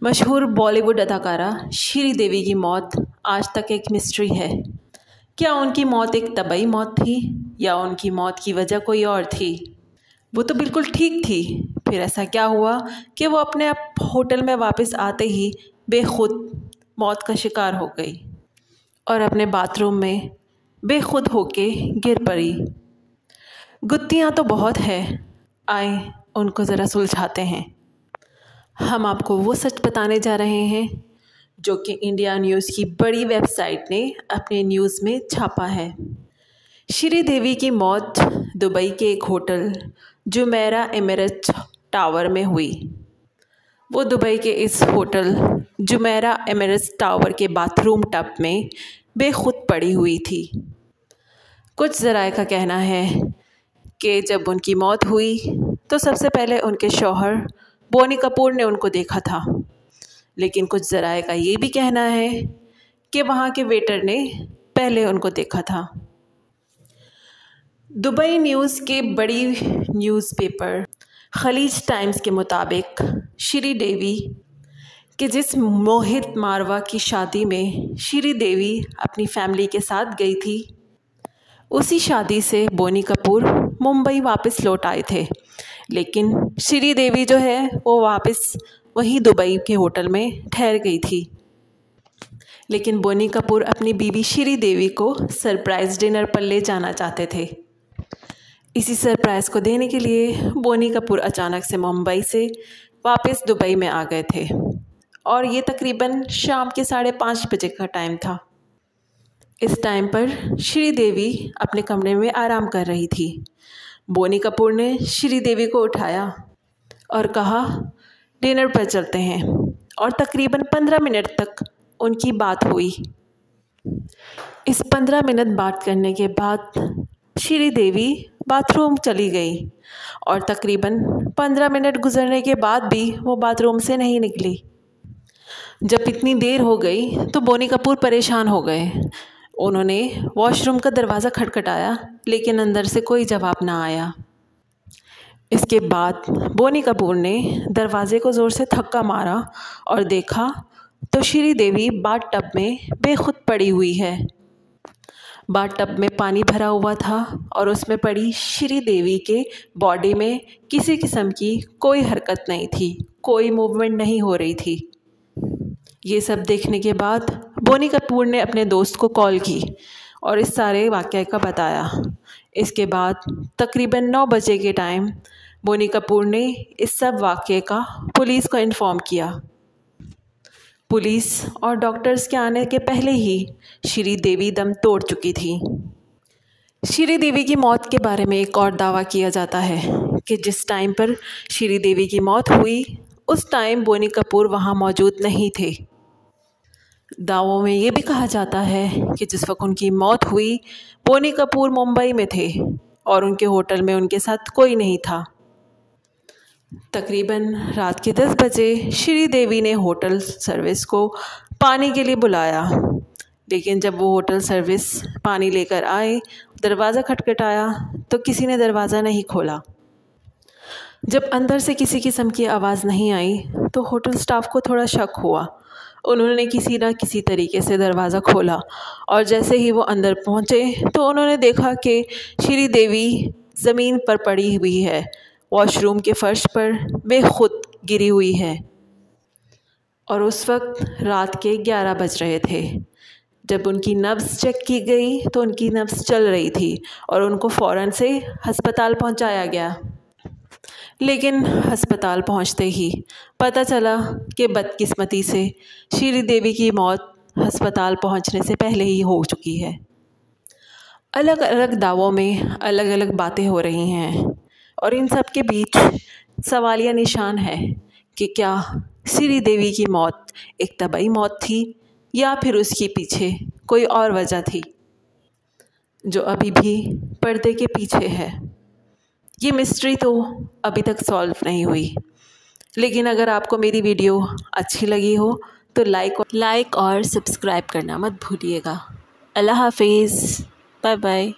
मशहूर बॉलीवुड अदाकारा श्रीदेवी की मौत आज तक एक मिस्ट्री है। क्या उनकी मौत एक तबई मौत थी या उनकी मौत की वजह कोई और थी? वो तो बिल्कुल ठीक थी, फिर ऐसा क्या हुआ कि वो अपने आप होटल में वापस आते ही बेखुद मौत का शिकार हो गई और अपने बाथरूम में बेखुद होके गिर पड़ी। गुत्थियाँ तो बहुत है, आए उनको ज़रा सुलझाते हैं। हम आपको वो सच बताने जा रहे हैं जो कि इंडिया न्यूज़ की बड़ी वेबसाइट ने अपने न्यूज़ में छापा है। श्रीदेवी की मौत दुबई के एक होटल जुमेरा एमिरेट्स टावर में हुई। वो दुबई के इस होटल जुमेरा एमिरेट्स टावर के बाथरूम टब में बेखुद पड़ी हुई थी। कुछ ज़राए का कहना है कि जब उनकी मौत हुई तो सबसे पहले उनके शौहर बोनी कपूर ने उनको देखा था, लेकिन कुछ ज़राए का ये भी कहना है कि वहाँ के वेटर ने पहले उनको देखा था। दुबई न्यूज़ के बड़ी न्यूज़पेपर खलीज टाइम्स के मुताबिक श्रीदेवी के जिस मोहित मारवा की शादी में श्रीदेवी अपनी फैमिली के साथ गई थी, उसी शादी से बोनी कपूर मुंबई वापस लौट आए थे। लेकिन श्रीदेवी जो है वो वापस वहीं दुबई के होटल में ठहर गई थी। लेकिन बोनी कपूर अपनी बीवी श्रीदेवी को सरप्राइज़ डिनर पर ले जाना चाहते थे। इसी सरप्राइज़ को देने के लिए बोनी कपूर अचानक से मुंबई से वापस दुबई में आ गए थे और ये तकरीबन शाम के 5:30 बजे का टाइम था। इस टाइम पर श्रीदेवी अपने कमरे में आराम कर रही थी। बोनी कपूर ने श्रीदेवी को उठाया और कहा डिनर पर चलते हैं, और तकरीबन 15 मिनट तक उनकी बात हुई। इस 15 मिनट बात करने के बाद श्रीदेवी बाथरूम चली गई और तकरीबन 15 मिनट गुजरने के बाद भी वो बाथरूम से नहीं निकली। जब इतनी देर हो गई तो बोनी कपूर परेशान हो गए। उन्होंने वॉशरूम का दरवाज़ा खटखटाया, लेकिन अंदर से कोई जवाब ना आया। इसके बाद बोनी कपूर ने दरवाज़े को ज़ोर से धक्का मारा और देखा तो श्रीदेवी बाथ टब में बेखुद पड़ी हुई है। बाथ टब में पानी भरा हुआ था और उसमें पड़ी श्रीदेवी के बॉडी में किसी किस्म की कोई हरकत नहीं थी, कोई मूवमेंट नहीं हो रही थी। ये सब देखने के बाद बोनी कपूर ने अपने दोस्त को कॉल की और इस सारे वाक़ये का बताया। इसके बाद तकरीबन 9 बजे के टाइम बोनी कपूर ने इस सब वाक़ये का पुलिस को इन्फॉर्म किया। पुलिस और डॉक्टर्स के आने के पहले ही श्रीदेवी दम तोड़ चुकी थी। श्रीदेवी की मौत के बारे में एक और दावा किया जाता है कि जिस टाइम पर श्रीदेवी की मौत हुई उस टाइम बोनी कपूर वहाँ मौजूद नहीं थे। दावों में ये भी कहा जाता है कि जिस वक्त उनकी मौत हुई बोनी कपूर मुंबई में थे और उनके होटल में उनके साथ कोई नहीं था। तकरीबन रात के 10 बजे श्रीदेवी ने होटल सर्विस को पानी के लिए बुलाया, लेकिन जब वो होटल सर्विस पानी लेकर आए, दरवाज़ा खटखटाया तो किसी ने दरवाज़ा नहीं खोला। जब अंदर से किसी किस्म की आवाज़ नहीं आई तो होटल स्टाफ को थोड़ा शक हुआ। उन्होंने किसी न किसी तरीके से दरवाज़ा खोला और जैसे ही वो अंदर पहुँचे तो उन्होंने देखा कि श्रीदेवी ज़मीन पर पड़ी हुई है, वॉशरूम के फर्श पर बेखुद गिरी हुई है। और उस वक्त रात के 11 बज रहे थे। जब उनकी नब्ज़ चेक की गई तो उनकी नब्ज़ चल रही थी और उनको फ़ौरन से अस्पताल पहुंचाया गया। लेकिन अस्पताल पहुंचते ही पता चला कि बदकिस्मती से श्रीदेवी की मौत अस्पताल पहुंचने से पहले ही हो चुकी है। अलग अलग दावों में अलग अलग बातें हो रही हैं और इन सब के बीच सवालिया निशान है कि क्या श्रीदेवी की मौत एक तबई मौत थी या फिर उसके पीछे कोई और वजह थी जो अभी भी पर्दे के पीछे है। ये मिस्ट्री तो अभी तक सॉल्व नहीं हुई। लेकिन अगर आपको मेरी वीडियो अच्छी लगी हो तो लाइक और सब्सक्राइब करना मत भूलिएगा। अल्लाह हाफिज़, बाय बाय।